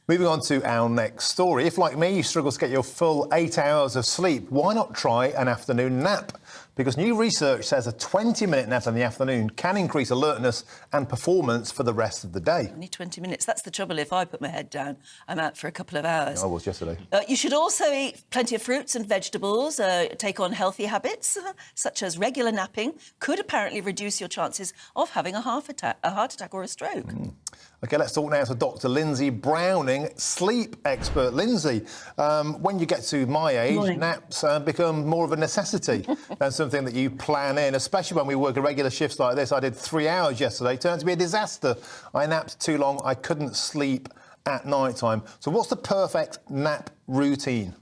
Moving on to our next story. If, like me, you struggle to get your full 8 hours of sleep, why not try an afternoon nap? Because new research says a 20-minute nap in the afternoon can increase alertness and performance for the rest of the day. Only 20 minutes. That's the trouble. If I put my head down, I'm out for a couple of hours. I was yesterday. You should also eat plenty of fruits and vegetables, take on healthy habits, such as regular napping, could apparently reduce your chances of having a heart attack or a stroke. OK, let's talk now to Dr Lindsay Browning, sleep expert. Lindsay, when you get to my age, naps become more of a necessity than something that you plan in, especially when we work a regular shifts like this. I did 3 hours yesterday. Turned out to be a disaster. I napped too long. I couldn't sleep at night time. So what's the perfect nap routine?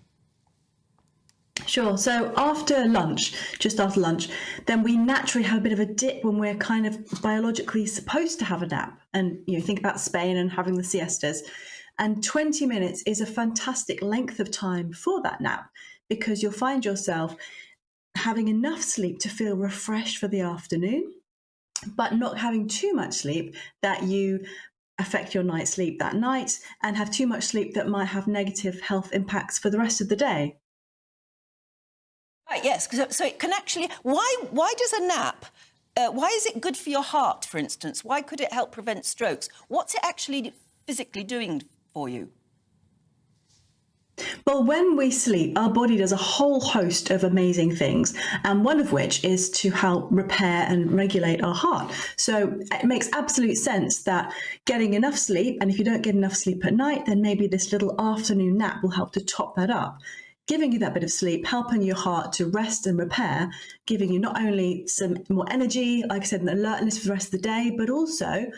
Sure. So after lunch, just after lunch, then we naturally have a bit of a dip when we're kind of biologically supposed to have a nap. And, you know, think about Spain and having the siestas. And 20 minutes is a fantastic length of time for that nap, because you'll find yourself having enough sleep to feel refreshed for the afternoon, but not having too much sleep that you affect your night's sleep that night and have too much sleep that might have negative health impacts for the rest of the day. Right, yes, so it can actually... Why does a nap... why is it good for your heart, for instance? Why could it help prevent strokes? What's it actually physically doing for you? Well, when we sleep, our body does a whole host of amazing things, and one of which is to help repair and regulate our heart. So it makes absolute sense that getting enough sleep, and if you don't get enough sleep at night, then maybe this little afternoon nap will help to top that up, giving you that bit of sleep, helping your heart to rest and repair, giving you not only some more energy, like I said, and alertness for the rest of the day, but also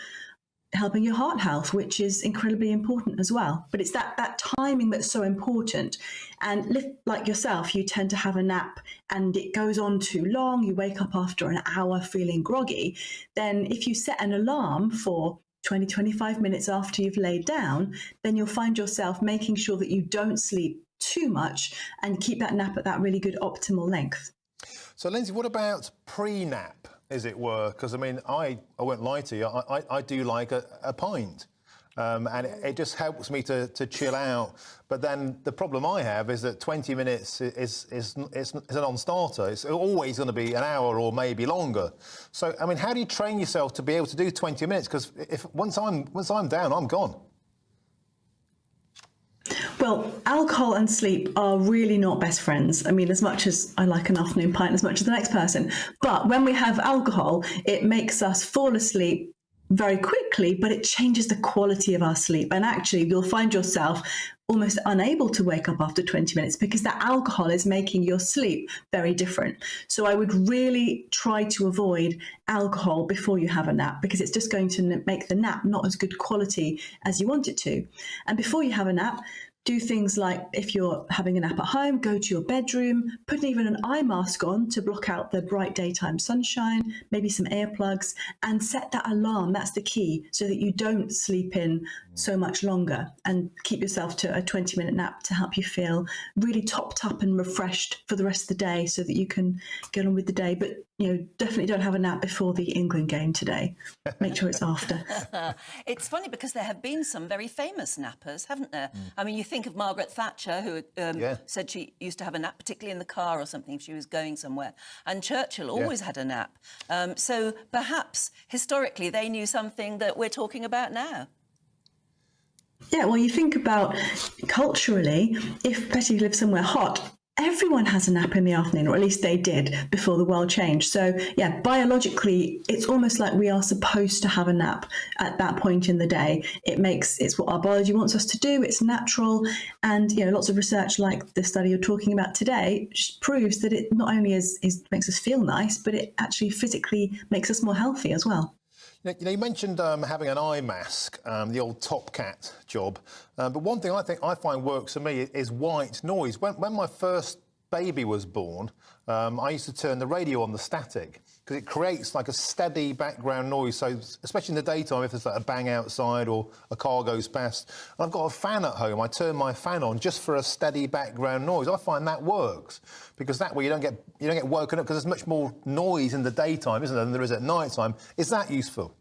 helping your heart health, which is incredibly important as well. But it's that timing that's so important. And like yourself, you tend to have a nap and it goes on too long, you wake up after an hour feeling groggy, then if you set an alarm for 20, 25 minutes after you've laid down, then you'll find yourself making sure that you don't sleep too much and keep that nap at that really good optimal length. So, Lindsay, what about pre-nap, as it were? Because, I mean, I won't lie to you, I do like a pint. And it just helps me to chill out. But then the problem I have is that 20 minutes is a non-starter. It's always going to be an hour or maybe longer. So, I mean, how do you train yourself to be able to do 20 minutes? Because once I'm down, I'm gone. Well, alcohol and sleep are really not best friends. I mean, as much as I like an afternoon pint as much as the next person. But when we have alcohol, it makes us fall asleep very quickly, but it changes the quality of our sleep. And actually, you'll find yourself almost unable to wake up after 20 minutes because that alcohol is making your sleep very different. So I would really try to avoid alcohol before you have a nap, because it's just going to make the nap not as good quality as you want it to. And before you have a nap, do things like, if you're having a nap at home, go to your bedroom, put even an eye mask on to block out the bright daytime sunshine, maybe some earplugs, and set that alarm. That's the key, so that you don't sleep in so much longer, and keep yourself to a 20-minute nap to help you feel really topped up and refreshed for the rest of the day, so that you can get on with the day. But, you know, definitely don't have a nap before the England game today. Make sure it's after. It's funny because there have been some very famous nappers, haven't there? I mean, you think of Margaret Thatcher, who said she used to have a nap, particularly in the car or something if she was going somewhere. And Churchill always had a nap. So perhaps historically they knew something that we're talking about now. Yeah, well, you think about culturally, if Betty lived somewhere hot, everyone has a nap in the afternoon, or at least they did before the world changed. So, yeah, biologically, it's almost like we are supposed to have a nap at that point in the day. It's what our biology wants us to do. It's natural. And, you know, lots of research like the study you're talking about today proves that it not only makes us feel nice, but it actually physically makes us more healthy as well. You know, you mentioned having an eye mask, the old Top Cat job. But one thing I find works for me is white noise. When my first baby was born, I used to turn the radio on the static, because it creates like a steady background noise. So especially in the daytime, if there's like a bang outside or a car goes past, and I've got a fan at home, I turn my fan on just for a steady background noise. I find that works, because that way you don't get woken up, because there's much more noise in the daytime, isn't there, than there is at night time. Is that useful?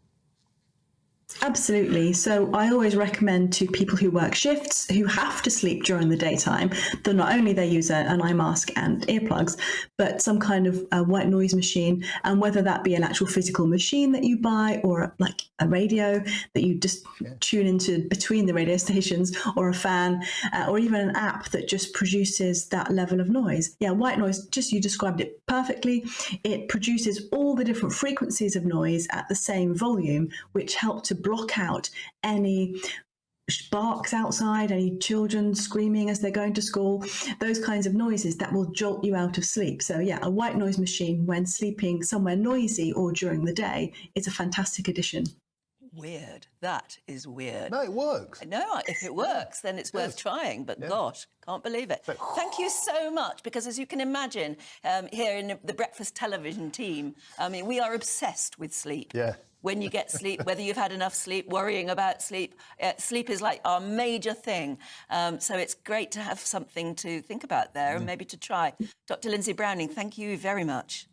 Absolutely. So I always recommend to people who work shifts, who have to sleep during the daytime, that not only they use an eye mask and earplugs, but some kind of white noise machine. And whether that be an actual physical machine that you buy, or like a radio that you just tune into between the radio stations, or a fan, or even an app that just produces that level of noise. Yeah, white noise, just you described it perfectly. It produces all the different frequencies of noise at the same volume, which help to block out any barks outside, any children screaming as they're going to school, those kinds of noises that will jolt you out of sleep. So yeah, a white noise machine when sleeping somewhere noisy or during the day is a fantastic addition. Weird. That is weird. No, it works. No, if it works, then it's worth trying. But gosh, can't believe it. Thank you so much, because as you can imagine, here in the Breakfast Television team, I mean, we are obsessed with sleep. Yeah. When you get sleep, whether you've had enough sleep, worrying about sleep, sleep is like our major thing. So it's great to have something to think about there and maybe to try. Dr. Lindsay Browning, thank you very much.